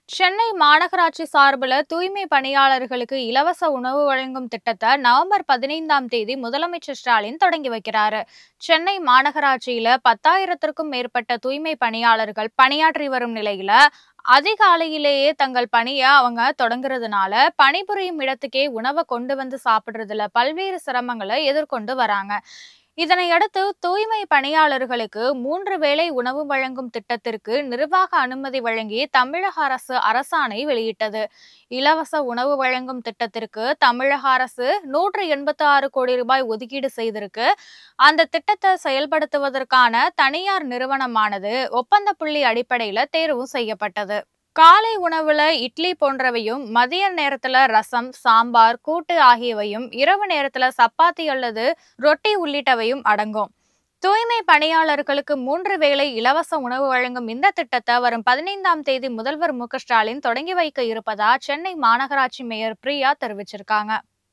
சென்னை மாநகராட்சி சார்பில் தூய்மை பணியாளர்களுக்கு இலவச உணவு வழங்கும் திட்டத்தை நவம்பர் 15ஆம் தேதி முதலமைச்சர் ஸ்டாலின் தொடங்கி வைக்கிறாரு. சென்னை மாநகராட்சியில 10,000த்திற்கும் மேற்பட்ட தூய்மை பணியாளர்கள் பணியாற்றி வரும் நிலையில அதிகாலையிலேயே தங்கள் பணியை அவங்க தொடங்குறதுனால பணிபுரியும் இடத்துக்கே உணவை கொண்டு வந்து சாப்பிடுறதுல பல்வேறு சிரமங்களை எதிர்கொண்டு வராங்க. இதனையடுத்து தூய்மை பணியாளர்களுக்கு 3 வேளை உணவு வழங்கும் திட்டத்திற்கு நிர்வாக அனுமதி வழங்கி தமிழக அரசு அரசாணை வெளியிட்டது. இலவச உணவு வழங்கும் திட்டத்திற்கு தமிழக அரசு 186 கோடி ரூபாய் ஒதுக்கீடு செய்திருக்கு. அந்த திட்டத்தை செயல்படுத்துவதற்கான தனியார் நிறுவனமானது ஒப்பந்த புள்ளி அடிப்படையில் தேர்வு செய்யப்பட்டது. காலை உணவுல இட்லி போன்றவையும், மதிய நேரத்துல ரசம், சாம்பார், கூட்டு ஆகியவையும், இரவு நேரத்துல சப்பாத்தி அல்லது ரொட்டி உள்ளிட்டவையும் அடங்கும். தூய்மை பணியாளர்களுக்கு 3 வேளை இலவச உணவு வழங்கும் இந்த திட்டத்தை வரும் 15ஆம் தேதி முதல்வர் மு.க. ஸ்டாலின் தொடங்கி வைக்க இருப்பதா சென்னை மாநகராட்சி மேயர் பிரியா தெரிவிச்சிருக்காங்க.